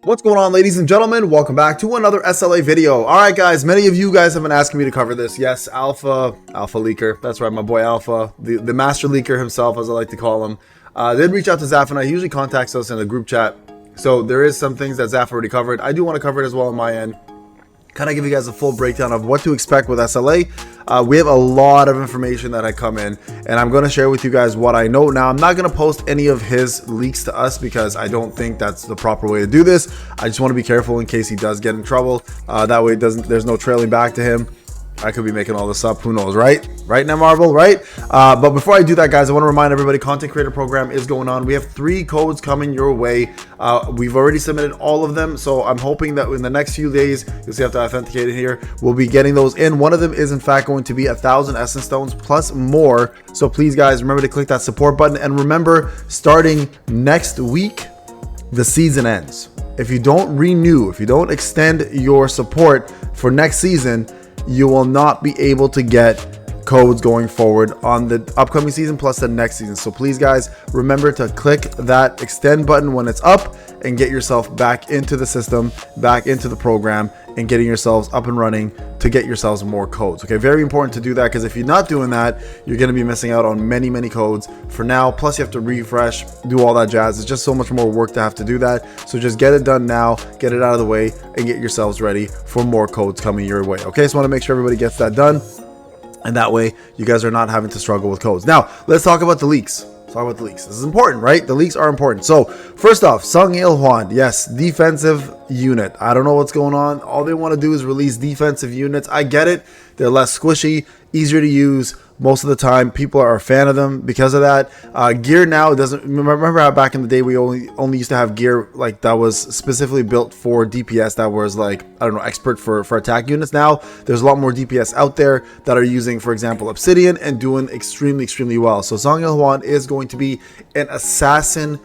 What's going on, ladies and gentlemen? Welcome back to another SLA video. All right, guys, many of you guys have been asking me to cover this. Yes, Alpha Leaker. That's right, my boy Alpha, the master leaker himself, as I like to call him, did reach out to Zaf, and he usually contacts us in the group chat. So there is some things that Zaf already covered. I do want to cover it as well on my end. Kind of give you guys a full breakdown of what to expect with SLA. We have a lot of information that had come in, and I'm going to share with you guys what I know. Now, I'm not going to post any of his leaks to us because I don't think that's the proper way to do this. I just want to be careful in case he does get in trouble. That way there's no trailing back to him. I could be making all this up, who knows, right? Right, Netmarble, right? But before I do that, guys, I want to remind everybody, content creator program is going on. We have 3 codes coming your way. We've already submitted all of them, so I'm hoping that in the next few days, you'll see I have to authenticate it here, we'll be getting those in. One of them is in fact going to be 1,000 essence stones plus more. So please, guys, remember to click that support button, and remember, starting next week, the season ends. If you don't renew, if you don't extend your support for next season, you will not be able to get codes going forward on the upcoming season plus the next season. So please, guys, remember to click that extend button when it's up and get yourself back into the system, back into the program, and getting yourselves up and running to get yourselves more codes. Okay, very important to do that, because if you're not doing that, you're going to be missing out on many codes for now. Plus you have to refresh, do all that jazz. It's just so much more work to have to do that. So just get it done now, get it out of the way, and get yourselves ready for more codes coming your way. Okay, so I want to make sure everybody gets that done, and that way you guys are not having to struggle with codes. Now let's talk about the leaks. This is important, right? The leaks are important. So first off, Hwan, yes, defensive unit. I don't know what's going on. All they want to do is release defensive units. I get it. They're less squishy, easier to use. Most of the time, people are a fan of them because of that. Gear now doesn't. Remember how back in the day we only used to have gear like that was specifically built for DPS, that was like, I don't know, expert for attack units. Now there's a lot more DPS out there that are using, for example, Obsidian, and doing extremely well. So Hwan is going to be an assassin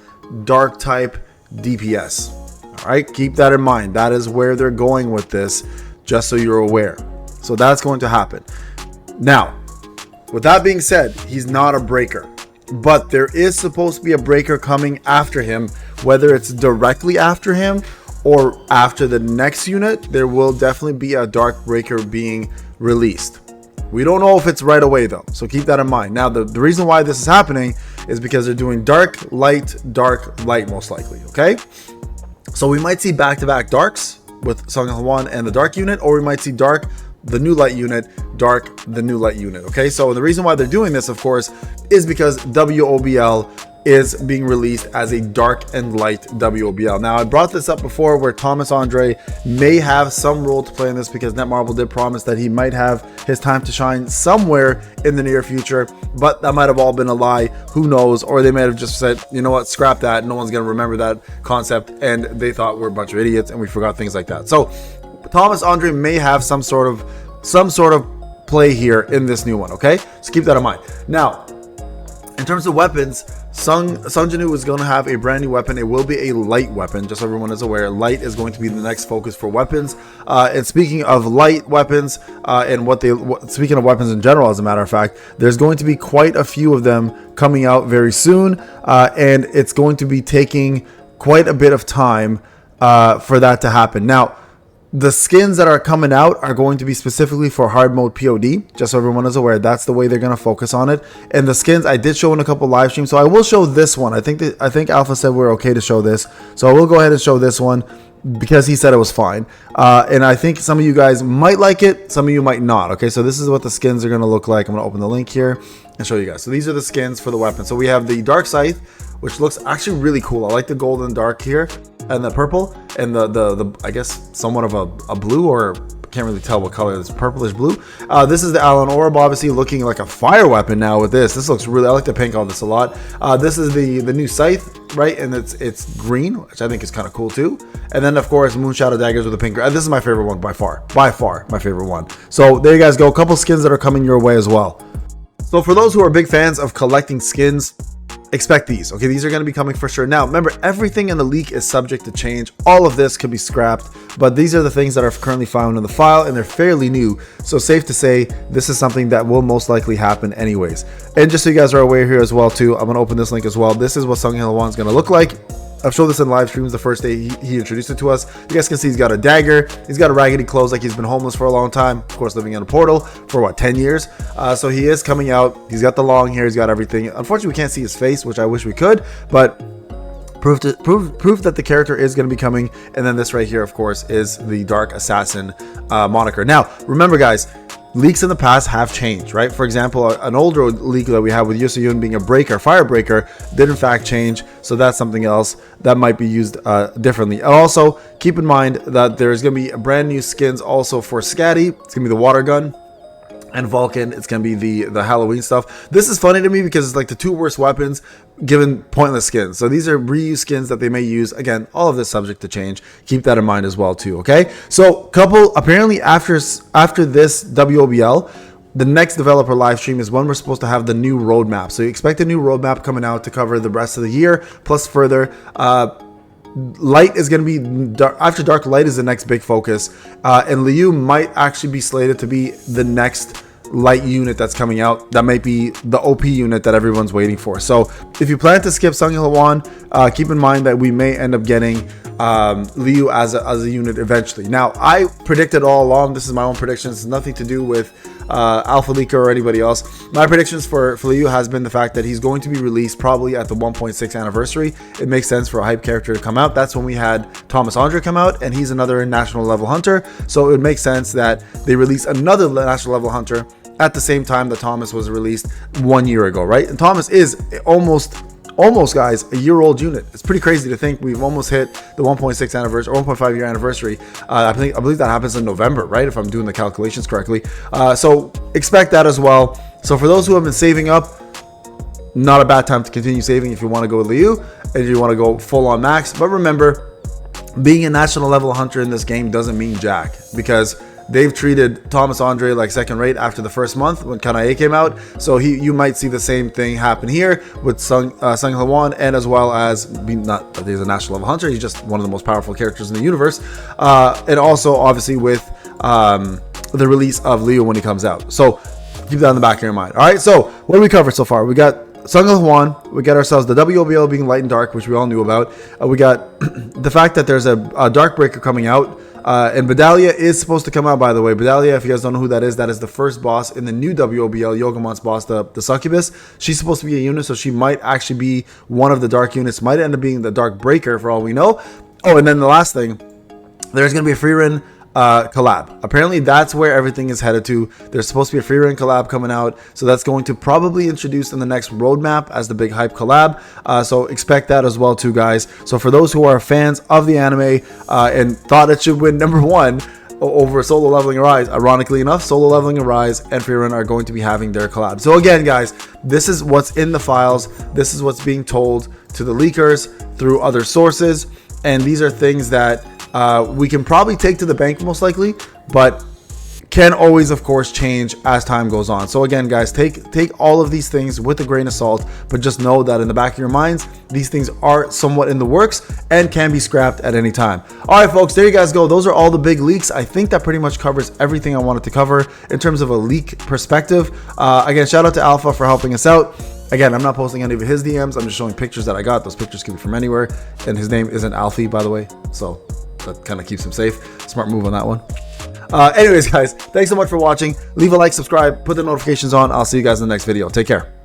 dark type DPS. All right, keep that in mind. That is where they're going with this, just so you're aware. So that's going to happen. Now, with that being said, he's not a breaker, but there is supposed to be a breaker coming after him. Whether it's directly after him or after the next unit, there will definitely be a dark breaker being released. We don't know if it's right away though, so keep that in mind. Now, the reason why this is happening is because they're doing dark, light, most likely, okay? So we might see back-to-back darks with Hwan and the dark unit, or we might see dark, the new light unit, dark, the new light unit. Okay, so the reason why they're doing this, of course, is because WoBL is being released as a dark and light WoBL. Now, I brought this up before where Thomas Andre may have some role to play in this, because Netmarble did promise that he might have his time to shine somewhere in the near future, but that might have all been a lie. Who knows? Or they might have just said, you know what, scrap that, no one's going to remember that concept, and they thought we're a bunch of idiots and we forgot things like that. So Thomas Andre may have some sort of play here in this new one. Okay, so keep that in mind. Now, in terms of weapons, Sung Jinwoo is going to have a brand new weapon. It will be a light weapon, just so everyone is aware. Light is going to be the next focus for weapons. And speaking of light weapons, speaking of weapons in general, as a matter of fact, there's going to be quite a few of them coming out very soon, and it's going to be taking quite a bit of time for that to happen. Now, the skins that are coming out are going to be specifically for hard mode POD, just so everyone is aware. That's the way they're going to focus on it. And the skins I did show in a couple live streams, so I will show this one. I think Alpha said we're okay to show this, so I will go ahead and show this one because he said it was fine. And I think some of you guys might like it, some of you might not. Okay, so this is what the skins are going to look like. I'm going to open the link here and show you guys. So these are the skins for the weapon. So we have the Dark Scythe, which looks actually really cool. I like the gold and dark here, and the purple, and the I guess somewhat of a blue, or can't really tell what color. It's purplish blue. This is the Allen Orb, obviously looking like a fire weapon now with this. This looks really, I like the pink on this a lot. This is the new scythe, right? And it's green, which I think is kind of cool too. And then of course Moonshadow daggers with a pink. This is my favorite one by far my favorite one. So there you guys go. A couple skins that are coming your way as well. So for those who are big fans of collecting skins, expect these. Okay, these are going to be coming for sure. Now, remember, everything in the leak is subject to change. All of this could be scrapped, but these are the things that are currently found in the file, and they're fairly new. So safe to say, this is something that will most likely happen anyways. And just so you guys are aware here as well too, I'm going to open this link as well. This is what Hwan is going to look like. I've showed this in live streams the first day he introduced it to us. You guys can see he's got a dagger. He's got a raggedy clothes, like he's been homeless for a long time. Of course, living in a portal for what, 10 years. So he is coming out. He's got the long hair. He's got everything. Unfortunately, we can't see his face, which I wish we could, but proof that the character is going to be coming. And then this right here, of course, is the Dark Assassin moniker. Now, remember, guys, leaks in the past have changed, right? For example, an older leak that we have with Yusayun being a breaker, fire breaker, did in fact change. So that's something else that might be used differently. And also, keep in mind that there's going to be brand new skins also for Scatty. It's going to be the water gun. And Vulcan, it's going to be the Halloween stuff. This is funny to me because it's like the two worst weapons given pointless skins. So these are reused skins that they may use. Again, all of this subject to change. Keep that in mind as well too, okay? So apparently after this WoBL, the next developer live stream is when we're supposed to have the new roadmap. So you expect a new roadmap coming out to cover the rest of the year, plus further. Light is going to be after dark. Light is the next big focus, and Liu might actually be slated to be the next light unit that's coming out. That might be the OP unit that everyone's waiting for. So if you plan to skip Sung Hwan, keep in mind that we may end up getting Liu as a unit eventually. Now, I predicted all along, this is my own predictions, it's nothing to do with Alpha Leaker or anybody else. My predictions for Liu has been the fact that he's going to be released probably at the 1.6 anniversary. It makes sense for a hype character to come out. That's when we had Thomas Andre come out, and he's another national level hunter. So it would make sense that they release another national level hunter at the same time that Thomas was released 1 year ago, right? And Thomas is almost, guys, a year-old unit. It's pretty crazy to think we've almost hit the 1.6 anniversary or 1.5 year anniversary. I believe that happens in November, right? If I'm doing the calculations correctly. So expect that as well. So for those who have been saving up, not a bad time to continue saving if you want to go with Liu and you want to go full on max. But remember, being a national level hunter in this game doesn't mean jack, because they've treated Thomas Andre like second rate after the first month when Kanae came out. So you might see the same thing happen here with Sung Hwan, and as well as not that he's a national level hunter, he's just one of the most powerful characters in the universe. And also obviously with the release of Liu when he comes out. So keep that in the back of your mind. All right, so what do we cover so far? We got Sung Hwan, we got ourselves the WoBL being light and dark, which we all knew about. We got the fact that there's a Dark Breaker coming out. And Vidalia is supposed to come out, by the way. Vidalia, if you guys don't know who that is the first boss in the new WoBL, Yogamon's boss, the Succubus. She's supposed to be a unit, so she might actually be one of the dark units. Might end up being the Dark Breaker for all we know. Oh, and then the last thing, there's going to be a free run collab. Apparently that's where everything is headed to. There's supposed to be a free run collab coming out, so that's going to probably introduce in the next roadmap as the big hype collab. So expect that as well too, guys. So for those who are fans of the anime and thought it should win #1 over Solo Leveling Arise, ironically enough, Solo Leveling Arise and Free Run are going to be having their collab. So again, guys, this is what's in the files. This is what's being told to the leakers through other sources, and these are things that we can probably take to the bank most likely, but can always, of course, change as time goes on. So again, guys, take all of these things with a grain of salt, but just know that in the back of your minds, these things are somewhat in the works and can be scrapped at any time. All right, folks, there you guys go. Those are all the big leaks. I think that pretty much covers everything I wanted to cover in terms of a leak perspective. Again, shout out to Alpha for helping us out. Again, I'm not posting any of his DMs. I'm just showing pictures that I got. Those pictures can be from anywhere. And his name isn't Alfie, by the way. So that kind of keeps him safe. Smart move on that one. Anyways, guys, thanks so much for watching. Leave a like, subscribe, put the notifications on. I'll see you guys in the next video. Take care.